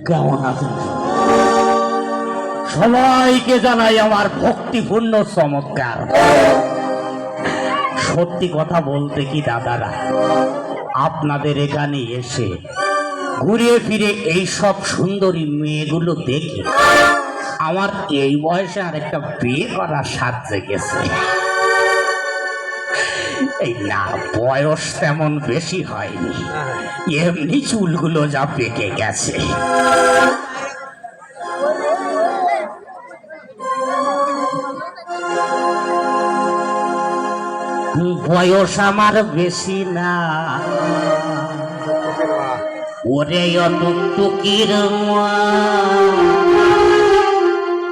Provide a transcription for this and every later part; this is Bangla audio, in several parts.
কেমন আছেন? সবাইকে জানাই আমার ভক্তিপূর্ণ চমৎকার। সত্যি কথা বলতে কি দাদারা, আপনাদের এখানে এসে ঘুরে ফিরে এই সব সুন্দরী মেয়েগুলো দেখে আমার এই বয়সে আরেকটা বিয়ে করার স্বাদ জেগেছে। এই না, বয়স তেমন বেশি হয়নি, এমনি চুলগুলো যা পেকে গেছে। বয়স আমার বেশি না, ওরে অটুকটুকির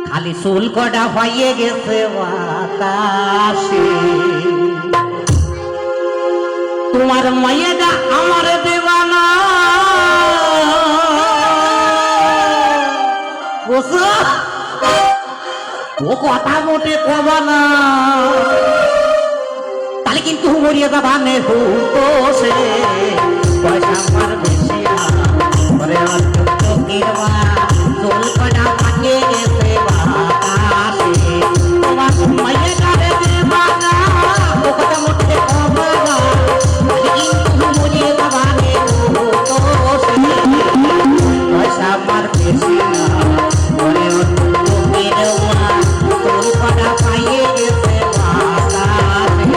খালি চুল কটা পাইয়ে গেছে বাতাসে। তোমার মায়েরা আমার দেওয়ানা, ও কথা মোটে কবা না, তাহলে কিন্তু মরিয়া যাবানে হতো সে। পয়সা আমার বেশি না, ওরে অটুকটুকির চুল কটা পাইয়ে গেছে বাতাসে। তোমার মায়েরা দেওয়ানা, ও কথা মোটে কবা না, পয়সা আমার বেশি না, ওরে অটুকটুকির চুল কটা পাইয়ে গেছে বাতাসে।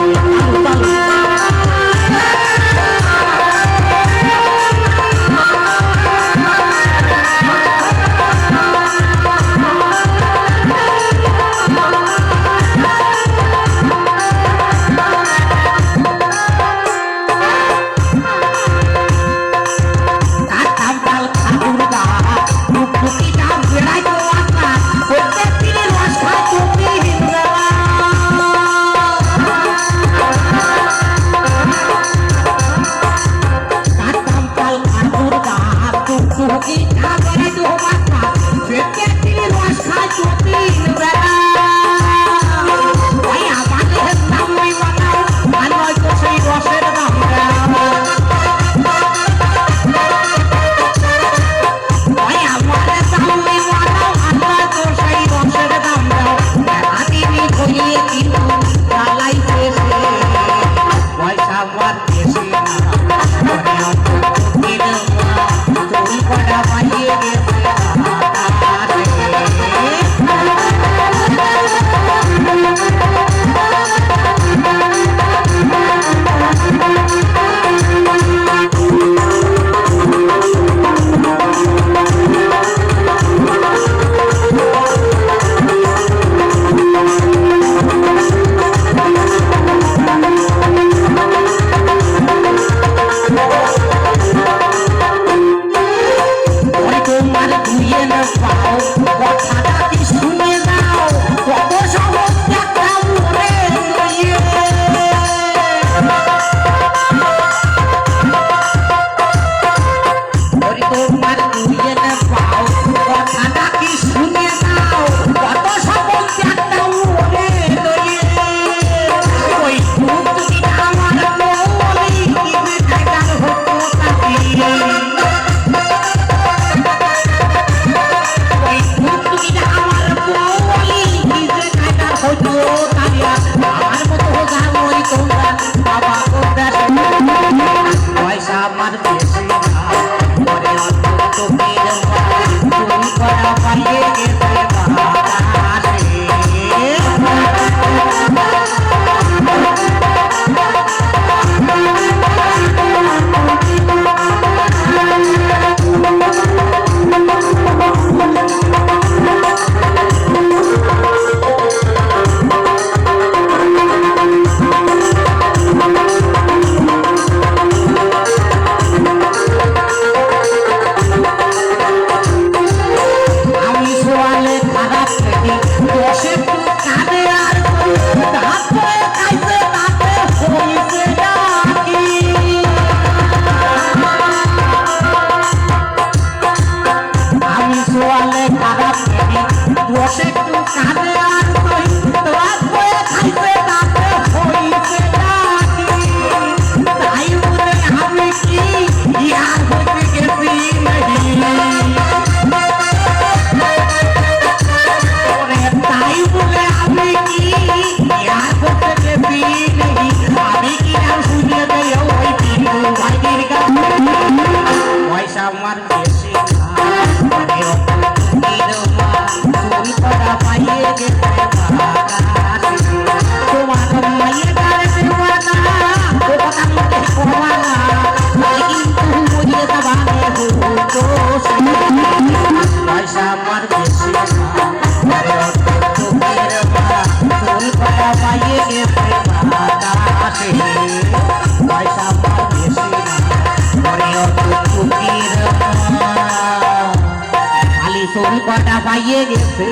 গেছে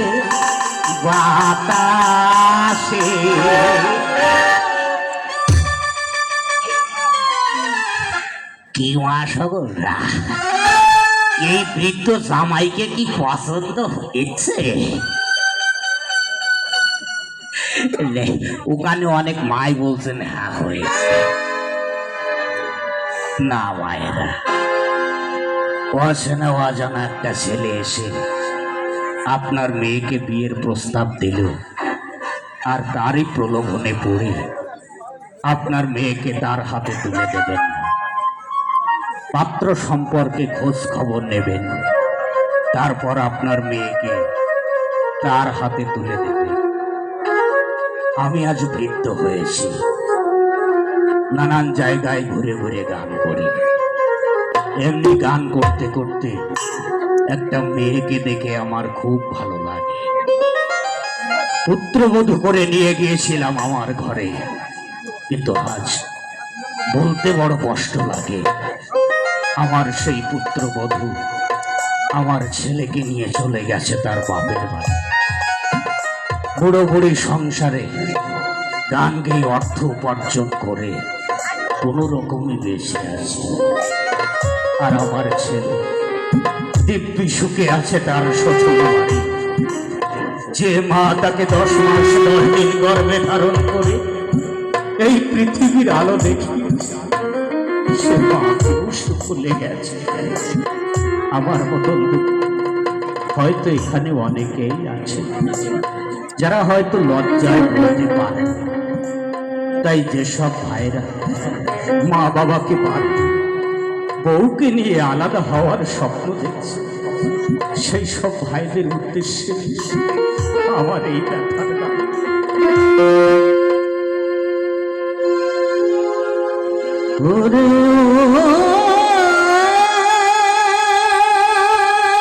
বাতাসে। কি মাসগররা, এই বৃদ্ধ জামাইকে কি পছন্দ হয়েছে? ওখানে অনেক মাই বলছেন হ্যাঁ হয়েছে। না মায়েরা, অচেনা অজানা একটা ছেলে এসে আপনার মেয়েকে বিয়ের প্রস্তাব দিল, আর তারই প্রলোভনে পড়ে আপনার মেয়েকে তার হাতে তুলে দেবেন না। পাত্র সম্পর্কে খোঁজ খবর নেবেন, তারপর আপনার মেয়েকে তার হাতে তুলে দেবেন। আমি আজ বৃদ্ধ হয়েছি, নানান জায়গায় ঘুরে ঘুরে গান করি। এমনি গান করতে করতে একটা মেয়েকে দেখে আমার খুব ভালো লাগে। পুত্রবধূ করে নিয়ে গিয়েছিলাম আমার ঘরে, কিন্তু আজ বলতে বড় কষ্ট লাগে। আমার সেই পুত্রবধূ আমার ছেলেকে নিয়ে চলে গেছে তার বাপের বাড়ি। বুড়ো বুড়ি সংসারে গান গেয়ে অর্থ উপার্জন করে কোনো রকমই বেঁচে আছে, আর আমার ছেলে দিব্যি সুখে আছে তার শ্বশুর বাড়ি। যে মা তাকে 10 মাস 10 দিন গর্ভে ধারণ করে এই পৃথিবীর আলো দেখিয়েছে, সে মা ভুলে গেছে। আমার মতন হয়তো এখানে অনেকেই আছে যারা হয়তো লজ্জায় বলতে পারে না। তাই যেসব ভাইরা মা বাবাকে বাদ বউকে নিয়ে আলাদা হওয়ার স্বপ্ন দেখছে, সেই সব ভাইদের উদ্দেশ্যে আমার এই ব্যথার গান।